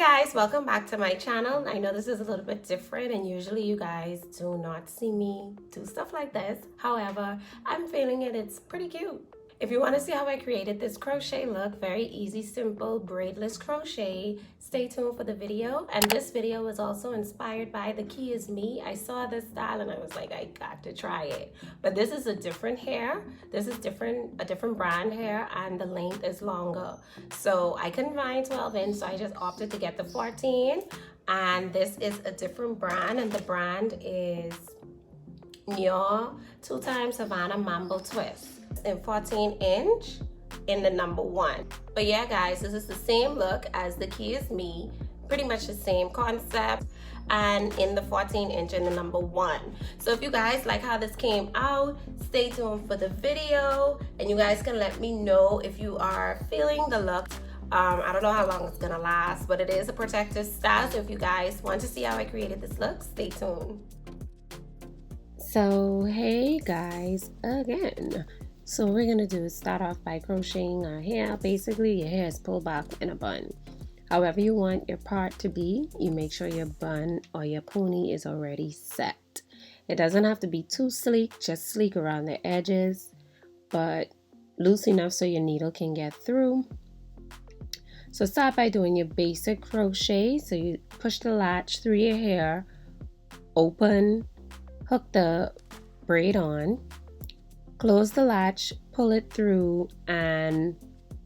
guys, welcome back to my channel. I know this is a little bit different and usually you guys do not see me do stuff like this. However, I'm feeling it. It's pretty cute. If you want to see how I created this crochet look, very easy, simple, braidless crochet, stay tuned for the video. And this video was also inspired by The Key Is Me. I saw this style and I was like, I got to try it. But this is a different hair. This is a different brand hair, and the length is longer. So I couldn't find 12 inch, so I just opted to get the 14. And this is a different brand, and the brand is Your 2x Havana Mambo Twist in 14 inch in the number 1. But yeah guys, this is the same look as The Key Is Me, pretty much the same concept, and in the 14 inch in the number 1. So if you guys like how this came out, stay tuned for the video, and you guys can let me know if you are feeling the look. I don't know how long it's gonna last, but it is a protective style, so if you guys want to see how I created this look, stay tuned. So hey guys, again. So what we're gonna do is start off by crocheting our hair. Basically your hair is pulled back in a bun. However you want your part to be, you make sure your bun or your pony is already set. It doesn't have to be too sleek, just sleek around the edges, but loose enough so your needle can get through. So start by doing your basic crochet. So you push the latch through your hair, open, hook the braid on, close the latch, pull it through, and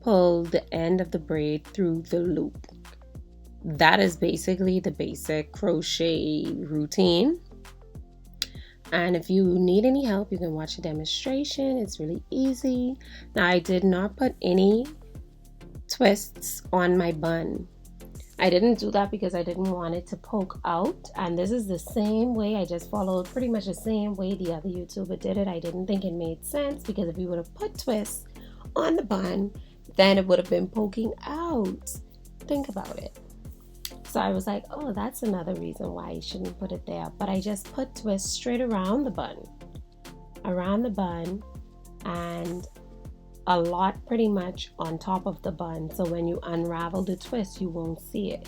pull the end of the braid through the loop. That is basically the basic crochet routine. And if you need any help, you can watch a demonstration. It's really easy. Now I did not put any twists on my bun. I didn't do that because I didn't want it to poke out, and this is the same way. I just followed pretty much the same way the other YouTuber did it. I didn't think it made sense because if you would have put twists on the bun, then it would have been poking out. Think about it. So I was like, oh, that's another reason why you shouldn't put it there. But I just put twists straight around the bun, and a lot pretty much on top of the bun, so when you unravel the twist you won't see it.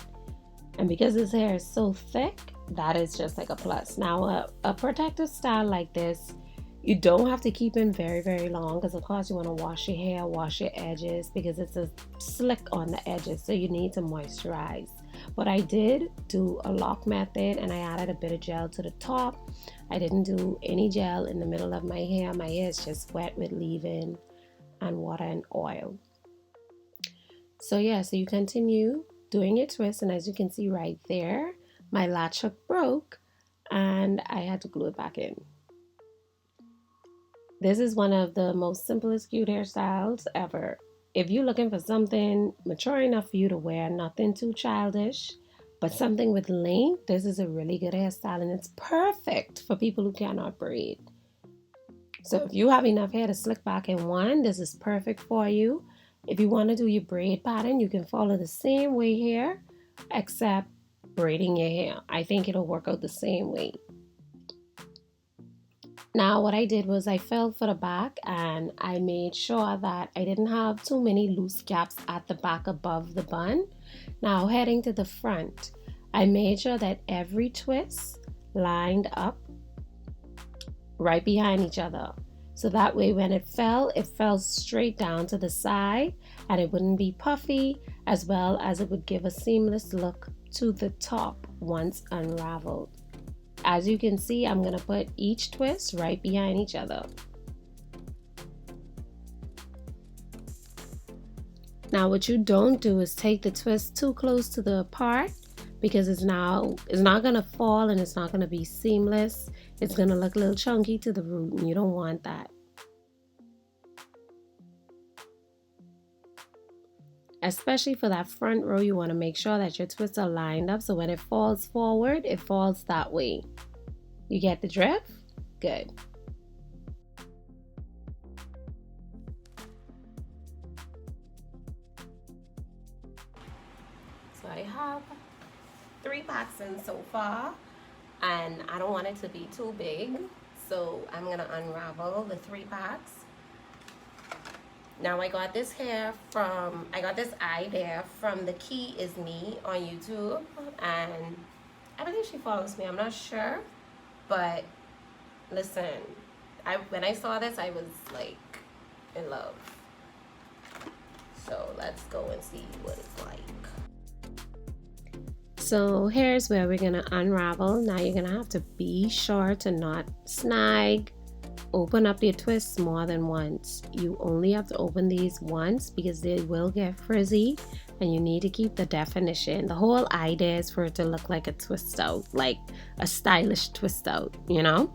And because this hair is so thick, that is just like a plus. Now a protective style like this, you don't have to keep in very long, because of course you want to wash your hair, wash your edges, because it's a slick on the edges, so you need to moisturize. But I did do a lock method and I added a bit of gel to the top. I didn't do any gel in the middle of my hair. My hair is just wet with leave-in and water and oil. So yeah, so you continue doing your twist, and as you can see right there, my latch hook broke and I had to glue it back in. This is one of the most simplest cute hairstyles ever. If you're looking for something mature enough for you to wear, nothing too childish, but something with length, this is a really good hairstyle, and it's perfect for people who cannot braid. So if you have enough hair to slick back in one, this is perfect for you. If you want to do your braid pattern, you can follow the same way here, except braiding your hair. I think it'll work out the same way. Now what I did was I felt for the back, and I made sure that I didn't have too many loose gaps at the back above the bun. Now heading to the front, I made sure that every twist lined up right behind each other, so that way when it fell straight down to the side, and it wouldn't be puffy, as well as it would give a seamless look to the top once unraveled. As you can see, I'm gonna put each twist right behind each other. Now what you don't do is take the twist too close to the part, because it's not gonna fall and it's not gonna be seamless. It's gonna look a little chunky to the root, and you don't want that. Especially for that front row, you want to make sure that your twists are lined up, so when it falls forward, it falls that way. You get the drift? Good. So I have 3 packs in so far, and I don't want it to be too big, so I'm gonna unravel the 3 packs. Now I got this idea from The Key Is Me on YouTube, and I believe she follows me, I'm not sure, but listen, when I saw this I was like in love. So let's go and see what it's like. So here's where we're gonna unravel. Now you're gonna have to be sure to not snag. Open up your twists more than once. You only have to open these once because they will get frizzy, and you need to keep the definition. The whole idea is for it to look like a twist out, like a stylish twist out, you know?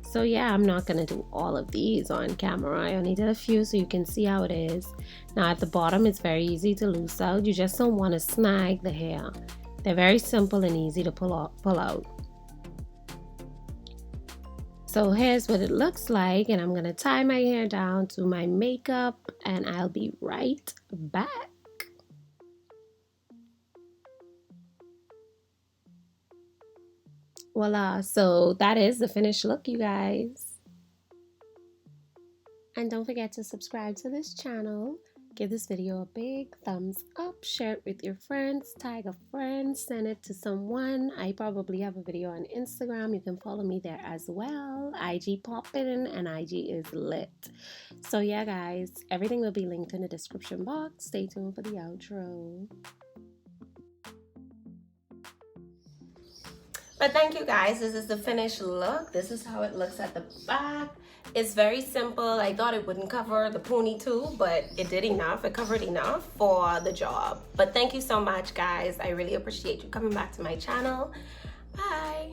So yeah, I'm not gonna do all of these on camera. I only did a few so you can see how it is. Now at the bottom it's very easy to loose out. You just don't want to snag the hair. They're very simple and easy to pull out. So here's what it looks like, and I'm going to tie my hair down to my makeup, and I'll be right back. Voila, so that is the finished look, you guys. And don't forget to subscribe to this channel. Give this video a big thumbs up, share it with your friends, tag a friend, send it to someone. I probably have a video on Instagram. You can follow me there as well. IG poppin' and IG is lit. So yeah, guys, everything will be linked in the description box. Stay tuned for the outro. But thank you guys. This is the finished look. This is how it looks at the back. It's very simple. I thought it wouldn't cover the ponytail, but it did enough. It covered enough for the job. But thank you so much, guys. I really appreciate you coming back to my channel. Bye.